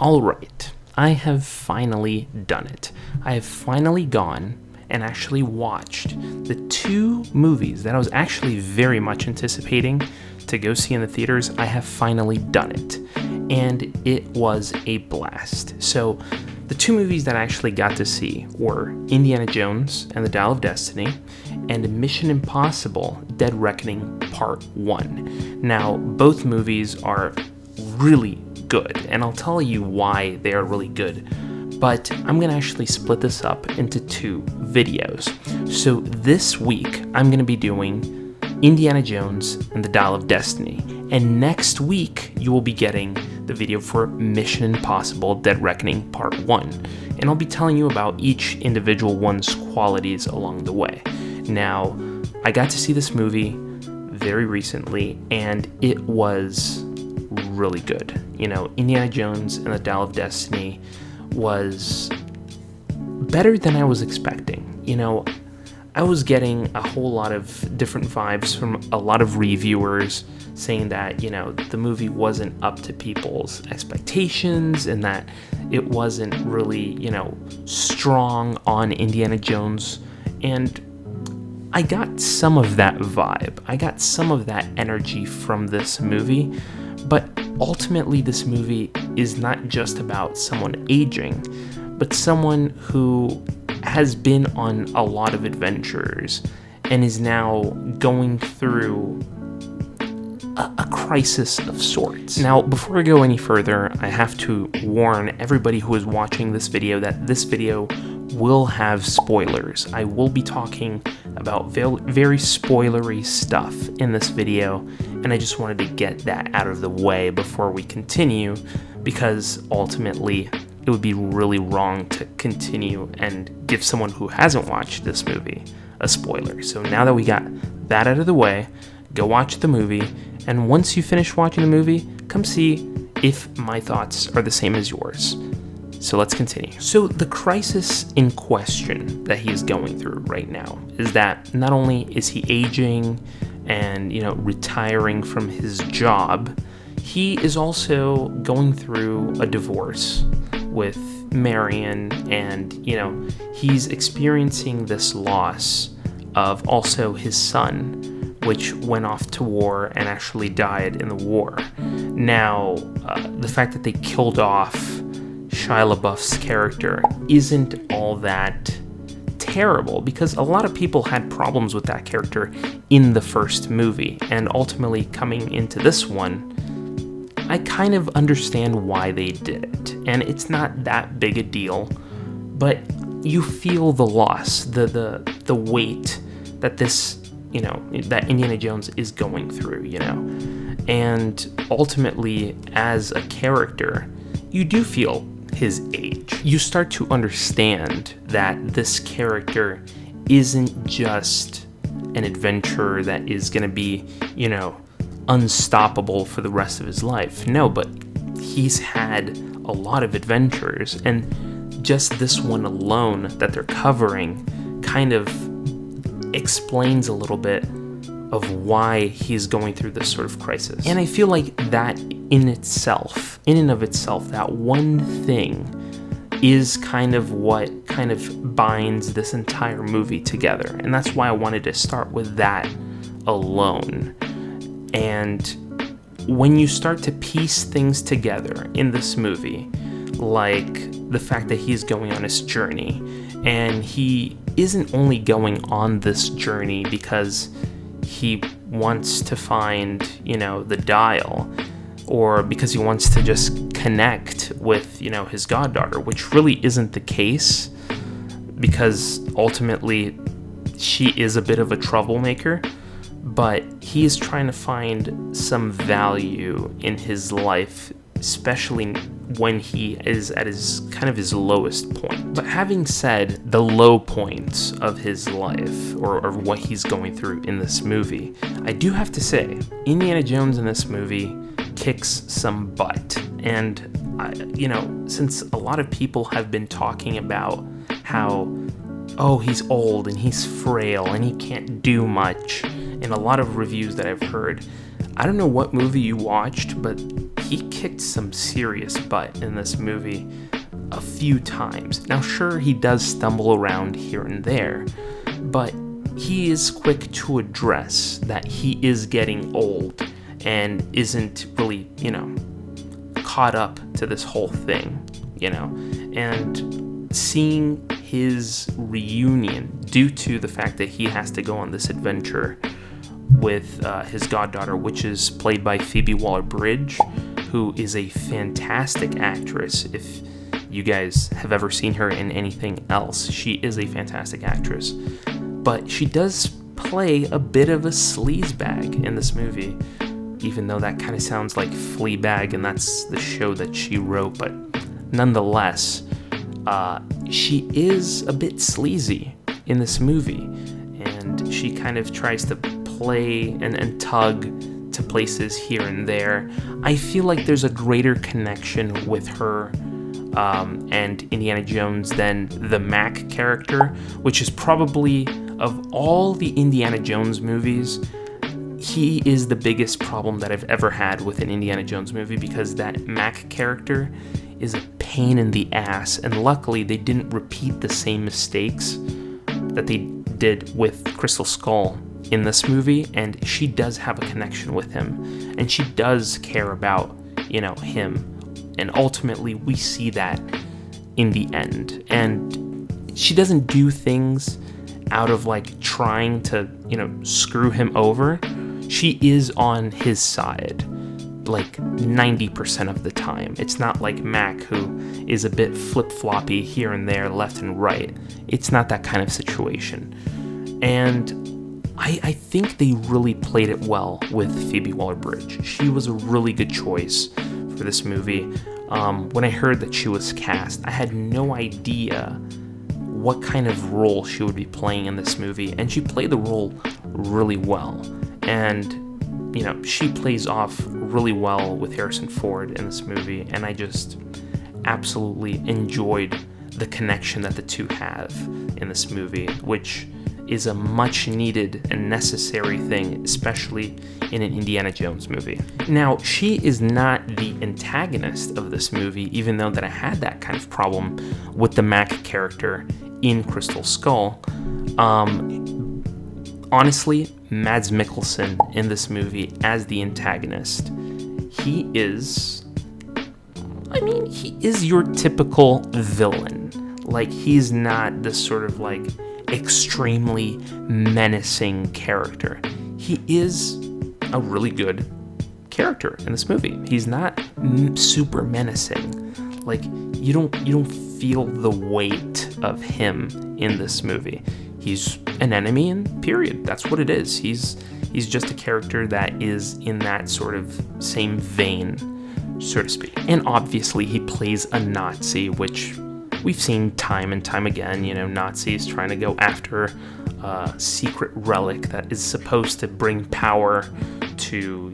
Alright, I have finally done it. I have finally gone and actually watched the two movies that I was actually very much anticipating to go see in the theaters. I have finally done it, and it was a blast. So, the two movies that I actually got to see were Indiana Jones and the Dial of Destiny, and Mission Impossible: Dead Reckoning Part 1. Now, both movies are really good, and I'll tell you why they are really good. But I'm going to actually split this up into two videos. So this week, I'm going to be doing Indiana Jones and the Dial of Destiny. And next week, you will be getting the video for Mission Impossible: Dead Reckoning Part 1. And I'll be telling you about each individual one's qualities along the way. Now, I got to see this movie very recently, and it was really good. You know, Indiana Jones and the Dial of Destiny was better than I was expecting. You know, I was getting a whole lot of different vibes from a lot of reviewers saying that, you know, the movie wasn't up to people's expectations and that it wasn't really, you know, strong on Indiana Jones. And I got some of that vibe. I got some of that energy from this movie. But ultimately, this movie is not just about someone aging, but someone who has been on a lot of adventures and is now going through a crisis of sorts. Now, before I go any further, I have to warn everybody who is watching this video that this video will have spoilers. I will be talking about very spoilery stuff in this video, and I just wanted to get that out of the way before we continue, because ultimately it would be really wrong to continue and give someone who hasn't watched this movie a spoiler. So now that we got that out of the way, go watch the movie, and once you finish watching the movie, come see if my thoughts are the same as yours. So let's continue. So the crisis in question that he is going through right now is that not only is he aging and, you know, retiring from his job, he is also going through a divorce with Marion, and, you know, he's experiencing this loss of also his son, which went off to war and actually died in the war. Now, the fact that they killed off Shia LaBeouf's character isn't all that terrible, because a lot of people had problems with that character in the first movie, and ultimately coming into this one, I kind of understand why they did it, and it's not that big a deal, but you feel the loss, the weight that this, you know, that Indiana Jones is going through, you know, and ultimately as a character, you do feel his age. You start to understand that this character isn't just an adventurer that is going to be, you know, unstoppable for the rest of his life. No, but he's had a lot of adventures, and just this one alone that they're covering kind of explains a little bit of why he's going through this sort of crisis. And I feel like that in and of itself, that one thing is kind of what kind of binds this entire movie together. And that's why I wanted to start with that alone. And when you start to piece things together in this movie, like the fact that he's going on his journey, and he isn't only going on this journey because he wants to find, you know, the dial, or because he wants to just connect with, you know, his goddaughter, which really isn't the case, because ultimately she is a bit of a troublemaker, but he is trying to find some value in his life, especially when he is at his kind of his lowest point. But having said the low points of his life, or what he's going through in this movie, I do have to say, Indiana Jones in this movie kicks some butt. And, you know, since a lot of people have been talking about how, oh, he's old and he's frail and he can't do much, in a lot of reviews that I've heard, I don't know what movie you watched, but he he kicked some serious butt in this movie a few times. Now, sure, he does stumble around here and there, but he is quick to address that he is getting old and isn't really, caught up to this whole thing, and seeing his reunion due to the fact that he has to go on this adventure with his goddaughter, which is played by Phoebe Waller-Bridge, who is a fantastic actress. If you guys have ever seen her in anything else, she is a fantastic actress. But she does play a bit of a sleazebag in this movie, even though that kind of sounds like Fleabag, and that's the show that she wrote. But nonetheless, she is a bit sleazy in this movie, and she kind of tries to play and tug to places here and there. I feel like there's a greater connection with her and Indiana Jones than the Mac character, which is probably, of all the Indiana Jones movies, he is the biggest problem that I've ever had with an Indiana Jones movie, because that Mac character is a pain in the ass, and luckily they didn't repeat the same mistakes that they did with Crystal Skull in this movie, and she does have a connection with him, and she does care about, him, and ultimately we see that in the end. And she doesn't do things out of trying to, screw him over. She is on his side 90% of the time. It's not like Mac, who is a bit flip-floppy here and there, left and right. It's not that kind of situation. And I think they really played it well with Phoebe Waller-Bridge. She was a really good choice for this movie. When I heard that she was cast, I had no idea what kind of role she would be playing in this movie, and she played the role really well. And she plays off really well with Harrison Ford in this movie, and I just absolutely enjoyed the connection that the two have in this movie, which is a much needed and necessary thing, especially in an Indiana Jones movie. Now, she is not the antagonist of this movie, even though that I had that kind of problem with the Mac character in Crystal Skull. Honestly, Mads Mikkelsen in this movie as the antagonist, he is your typical villain. He's not this sort of extremely menacing character. He is a really good character in this movie. He's not super menacing. You don't feel the weight of him in this movie. He's an enemy, and period. That's what it is. He's just a character that is in that sort of same vein, so to speak. And obviously he plays a Nazi, which we've seen time and time again, Nazis trying to go after a secret relic that is supposed to bring power to,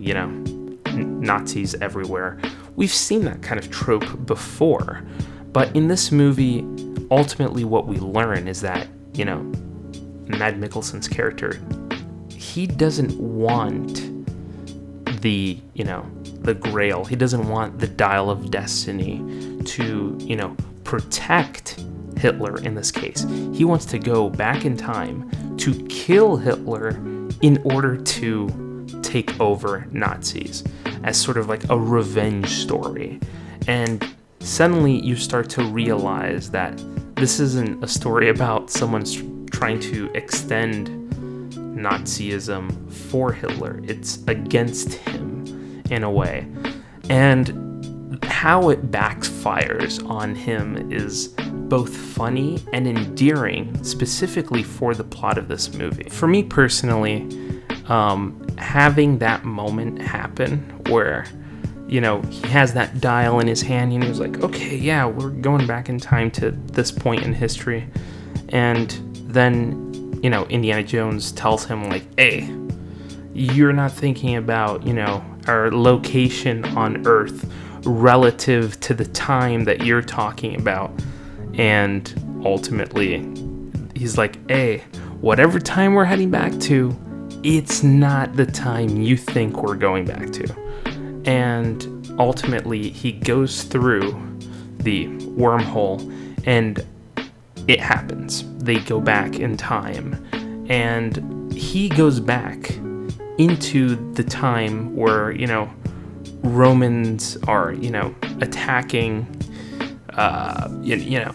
Nazis everywhere. We've seen that kind of trope before. But in this movie, ultimately what we learn is that, Mads Mikkelsen's character, he doesn't want the Grail. He doesn't want the Dial of Destiny to, protect Hitler in this case. He wants to go back in time to kill Hitler in order to take over Nazis as sort of a revenge story. And suddenly you start to realize that this isn't a story about someone trying to extend Nazism for Hitler. It's against him in a way. And how it backfires on him is both funny and endearing, specifically for the plot of this movie. For me personally, having that moment happen where, he has that dial in his hand and he's like, okay, yeah, we're going back in time to this point in history. And then, Indiana Jones tells him hey, you're not thinking about, our location on Earth relative to the time that you're talking about. And ultimately, he's like, hey, whatever time we're heading back to, it's not the time you think we're going back to. And ultimately he goes through the wormhole, and it happens. They go back in time, and he goes back into the time where, Romans are, attacking.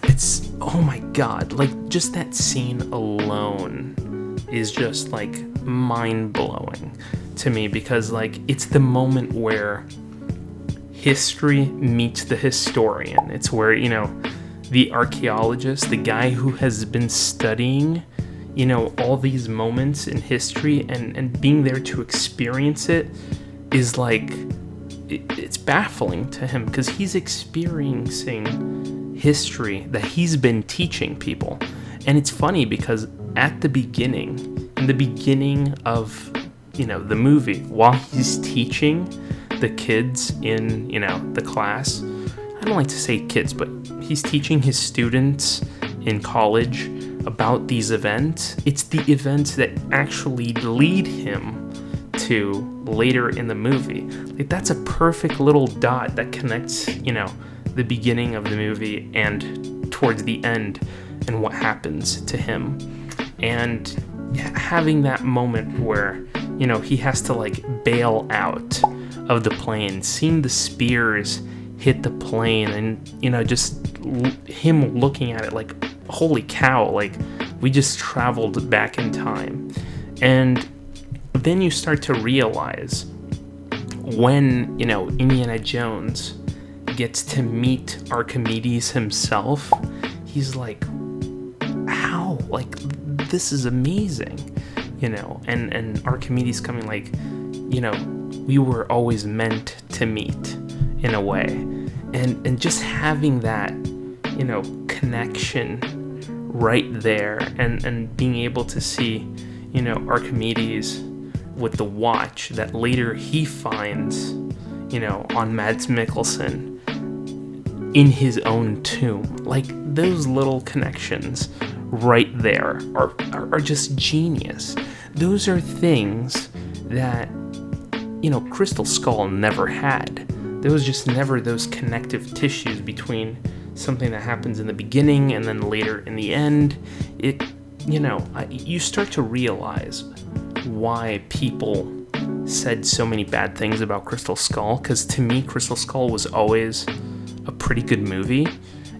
It's, oh my God, like, just that scene alone is just like mind-blowing to me, because like it's the moment where history meets the historian. It's where, the archaeologist, the guy who has been studying, all these moments in history and being there to experience it is like, it's baffling to him, because he's experiencing history that he's been teaching people. And it's funny because in the beginning of, the movie, while he's teaching the kids in, the class, I don't like to say kids, but he's teaching his students in college about these events. It's the events that actually lead him to later in the movie. Like, that's a perfect little dot that connects, the beginning of the movie and towards the end and what happens to him. And having that moment where, he has to like bail out of the plane, seeing the spears hit the plane, and, just him looking at it like, holy cow, like, we just traveled back in time. And then you start to realize when, Indiana Jones gets to meet Archimedes himself, he's like, how? Like, this is amazing, and Archimedes coming like, we were always meant to meet in a way. And just having that, connection right there, and being able to see, Archimedes with the watch that later he finds, on Mads Mikkelsen in his own tomb. Like, those little connections right there are just genius. Those are things that, Crystal Skull never had. There was just never those connective tissues between something that happens in the beginning and then later in the end. You start to realize why people said so many bad things about Crystal Skull, because to me, Crystal Skull was always a pretty good movie.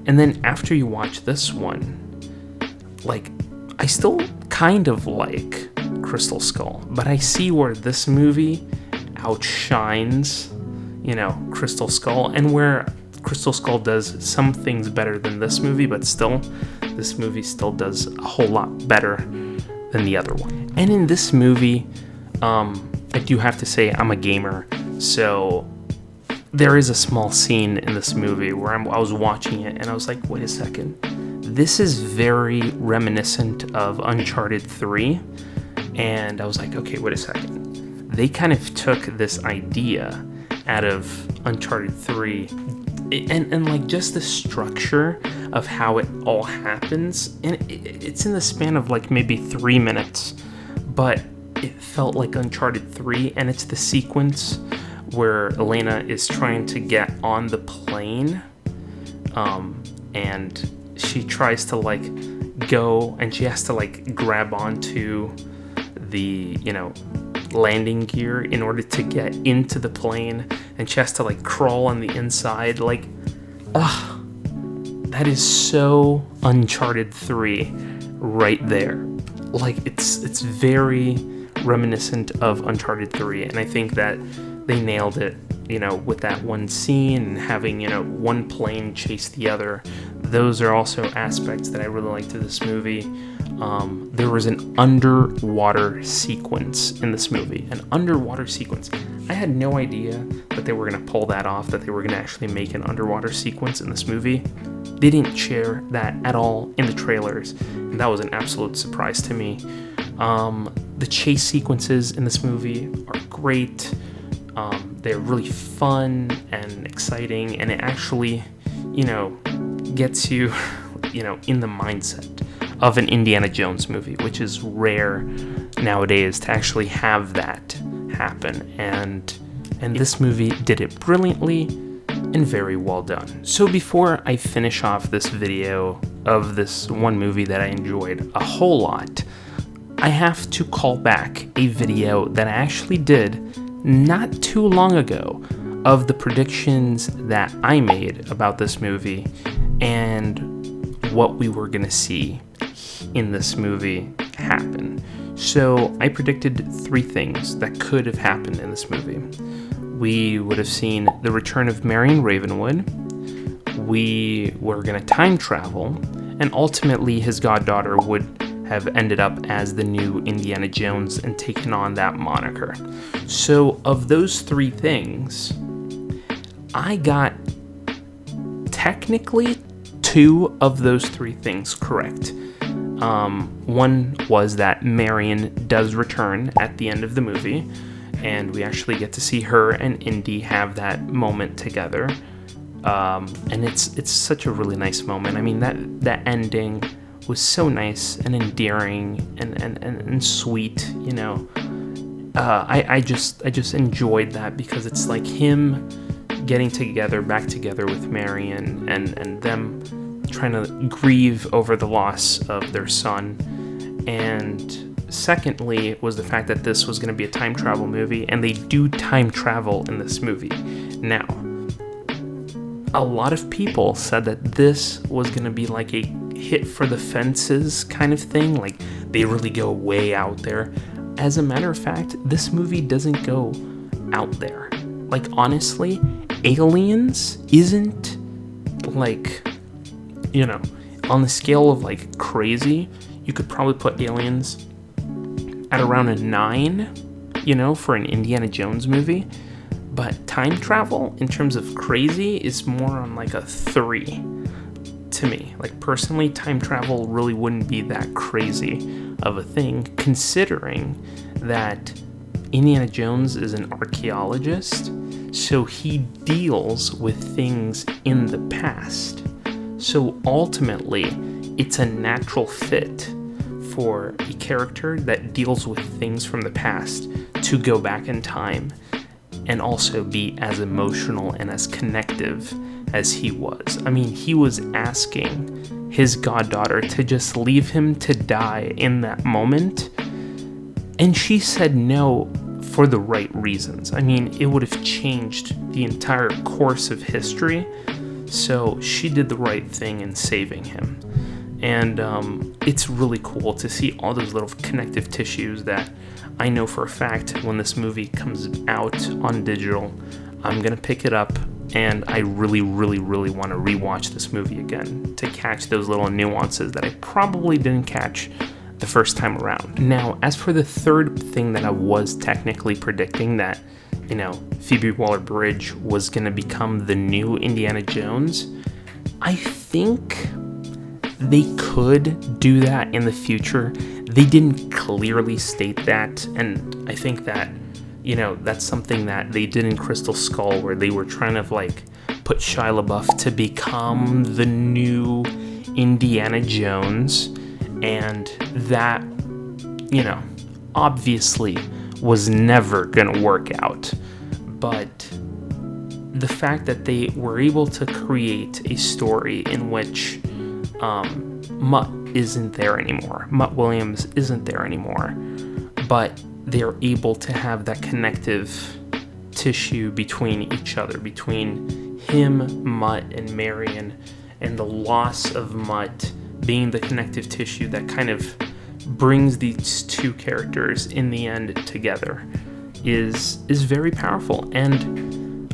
And then after you watch this one, like, I still kind of like Crystal Skull, but I see where this movie outshines, Crystal Skull, and where Crystal Skull does some things better than this movie, but still, this movie still does a whole lot better than the other one. And in this movie, I do have to say I'm a gamer, so there is a small scene in this movie where I was watching it and I was like, wait a second, this is very reminiscent of Uncharted 3, and I was like, okay, wait a second. They kind of took this idea out of Uncharted 3, and like just the structure of how it all happens, and it's in the span of like maybe 3 minutes, but it felt like Uncharted 3, and it's the sequence where Elena is trying to get on the plane, and she tries to like go, and she has to like grab onto the, landing gear in order to get into the plane, and she has to like crawl on the inside. Like, that is so Uncharted 3 right there. Like, it's very reminiscent of Uncharted 3, and I think that they nailed it, with that one scene and having, one plane chase the other. Those are also aspects that I really liked of this movie. There was an underwater sequence in this movie. An underwater sequence. I had no idea that they were going to pull that off, that they were going to actually make an underwater sequence in this movie. They didn't share that at all in the trailers, and that was an absolute surprise to me. The chase sequences in this movie are great. They're really fun and exciting, and it actually, gets you, in the mindset of an Indiana Jones movie, which is rare nowadays to actually have that happen. And and this movie did it brilliantly and very well done. So before I finish off this video of this one movie that I enjoyed a whole lot, I have to call back a video that I actually did not too long ago of the predictions that I made about this movie and what we were gonna see in this movie happen. So I predicted 3 things that could have happened in this movie. We would have seen the return of Marion Ravenwood, we were gonna time travel, and ultimately his goddaughter would have ended up as the new Indiana Jones and taken on that moniker. So of those 3 things, I got technically 2 of those 3 things correct. One was that Marion does return at the end of the movie, and we actually get to see her and Indy have that moment together. And it's such a really nice moment. I mean, that ending was so nice and endearing and sweet, you know. I just enjoyed that because it's like him getting back together with Marion and them trying to grieve over the loss of their son. And secondly was the fact that this was going to be a time travel movie, and they do time travel in this movie. Now, a lot of people said that this was going to be like a hit for the fences kind of thing, like they really go way out there. As a matter of fact, this movie doesn't go out there. Like, honestly, Aliens isn't like, you know, on the scale of like crazy, you could probably put Aliens at around a 9, you know, for an Indiana Jones movie. But time travel, in terms of crazy, is more on like a 3 to me. Like, personally, time travel really wouldn't be that crazy of a thing, considering that Indiana Jones is an archaeologist, so he deals with things in the past. So ultimately, it's a natural fit for a character that deals with things from the past to go back in time and also be as emotional and as connective as he was. I mean, he was asking his goddaughter to just leave him to die in that moment, and she said no for the right reasons. I mean, it would have changed the entire course of history, so she did the right thing in saving him. And it's really cool to see all those little connective tissues that I know for a fact when this movie comes out on digital, I'm going to pick it up, and I really, really, really want to rewatch this movie again to catch those little nuances that I probably didn't catch the first time around. Now, as for the third thing that I was technically predicting, that, you know, Phoebe Waller-Bridge was going to become the new Indiana Jones, I think they could do that in the future. They didn't clearly state that, and I think that, you know, that's something that they did in Crystal Skull, where they were trying to like put Shia LaBeouf to become the new Indiana Jones, and that, you know, obviously was never gonna work out. But the fact that they were able to create a story in which Mutt isn't there anymore, Mutt Williams isn't there anymore, but they're able to have that connective tissue between each other, between him, Mutt, and Marion, and the loss of Mutt being the connective tissue that kind of brings these two characters in the end together is very powerful. And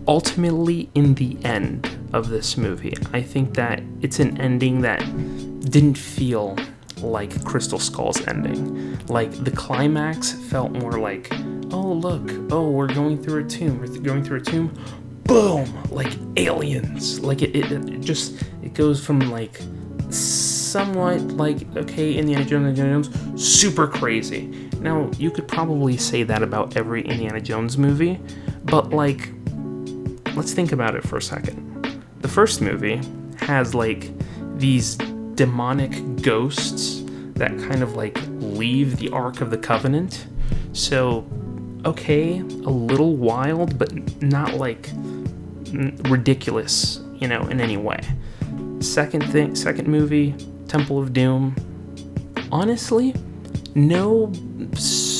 ultimately, in the end of this movie, I think that it's an ending that didn't feel like Crystal Skull's ending. Like, the climax felt more like, oh look, oh, we're going through a tomb, boom, like Aliens. Like it goes from like somewhat like, okay, Indiana Jones, super crazy. Now, you could probably say that about every Indiana Jones movie, but like, let's think about it for a second. The first movie has like these demonic ghosts that kind of like leave the Ark of the Covenant. So okay, a little wild, but not like ridiculous, in any way. Second movie, Temple of Doom. Honestly, no,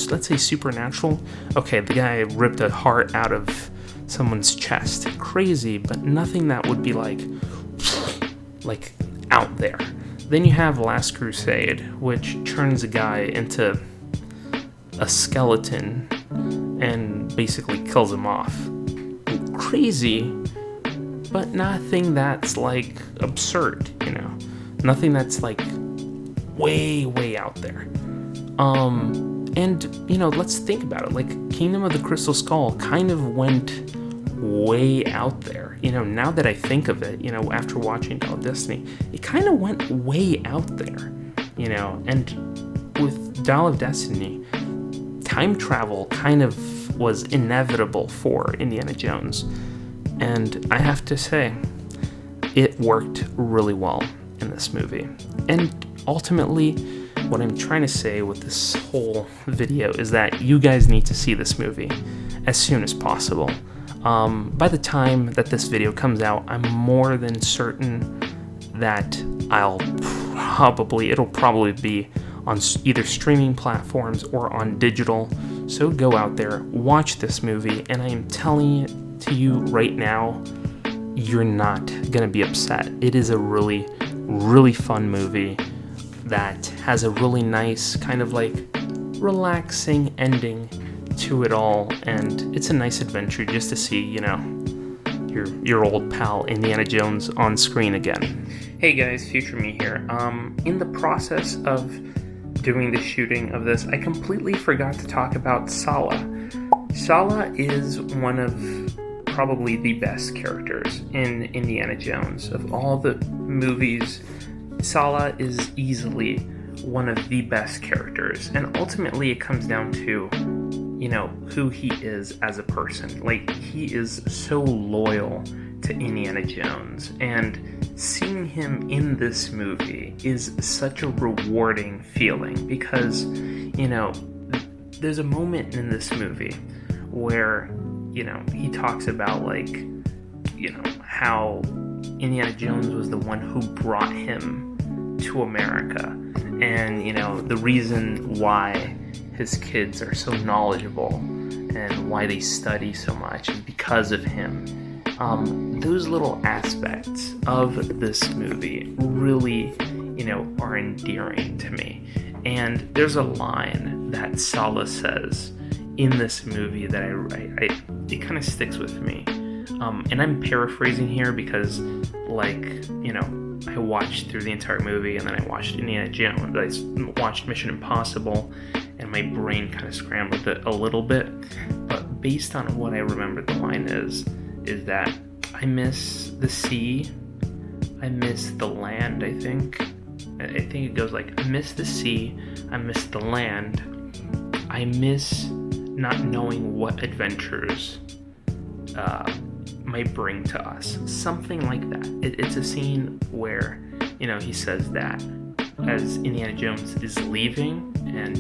let's say supernatural. Okay, the guy ripped a heart out of someone's chest. Crazy, but nothing that would be like out there. Then you have Last Crusade, which turns a guy into a skeleton and basically kills him off. Crazy, but nothing that's like absurd, nothing that's like way out there. And let's think about it. Like, Kingdom of the Crystal Skull kind of went way out there. Now that I think of it, after watching Dial of Destiny, it kind of went way out there. And with Dial of Destiny, time travel kind of was inevitable for Indiana Jones. And I have to say, it worked really well in this movie. And ultimately, what I'm trying to say with this whole video is that you guys need to see this movie as soon as possible. By the time that this video comes out, I'm more than certain that it'll probably be on either streaming platforms or on digital. So go out there, watch this movie, and I am telling it to you right now, you're not gonna be upset. It is a really, really fun movie that has a really nice kind of like relaxing ending to it all, and it's a nice adventure just to see, your old pal Indiana Jones on screen again. Hey guys, Future Me here. In the process of doing the shooting of this, I completely forgot to talk about Sallah. Sallah is one of probably the best characters in Indiana Jones. Of all the movies, Sallah is easily one of the best characters, and ultimately it comes down to who he is as a person. Like, he is so loyal to Indiana Jones, and seeing him in this movie is such a rewarding feeling because, there's a moment in this movie where, he talks about how Indiana Jones was the one who brought him to America, and, the reason why his kids are so knowledgeable and why they study so much is because of him. Those little aspects of this movie really, are endearing to me. And there's a line that Sallah says in this movie that it kind of sticks with me. And I'm paraphrasing here because, I watched through the entire movie, and then I watched Indiana Jones. I watched Mission Impossible, and my brain kind of scrambled it a little bit. But based on what I remember, the line is that I miss the sea, I miss the land. I think it goes like, I miss the sea, I miss the land, I miss not knowing what adventures might bring to us. Something like that. It's a scene where, he says that as Indiana Jones is leaving, and,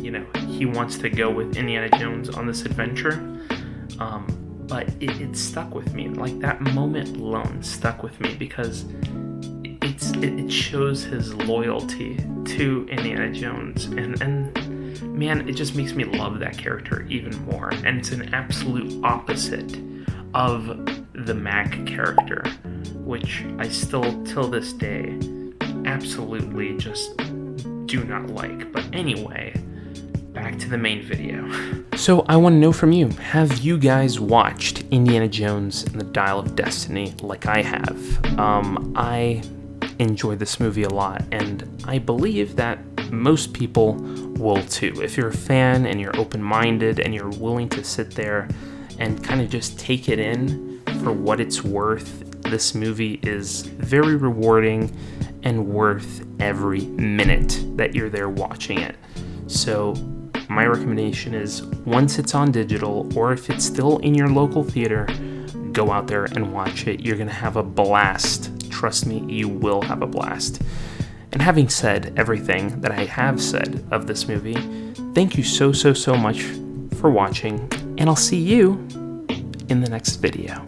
he wants to go with Indiana Jones on this adventure. But it stuck with me. Like, that moment alone stuck with me because it shows his loyalty to Indiana Jones, and man, it just makes me love that character even more. And it's an absolute opposite of the Mac character, which I still, till this day, absolutely just do not like. But anyway, back to the main video. So I want to know from you, have you guys watched Indiana Jones and the Dial of Destiny like I have? I enjoyed this movie a lot, and I believe that most people will too. If you're a fan and you're open-minded and you're willing to sit there and kind of just take it in for what it's worth, this movie is very rewarding and worth every minute that you're there watching it. So my recommendation is, once it's on digital, or if it's still in your local theater, go out there and watch it. You're gonna have a blast. Trust me, you will have a blast. And having said everything that I have said of this movie, thank you so much for watching. and I'll see you in the next video.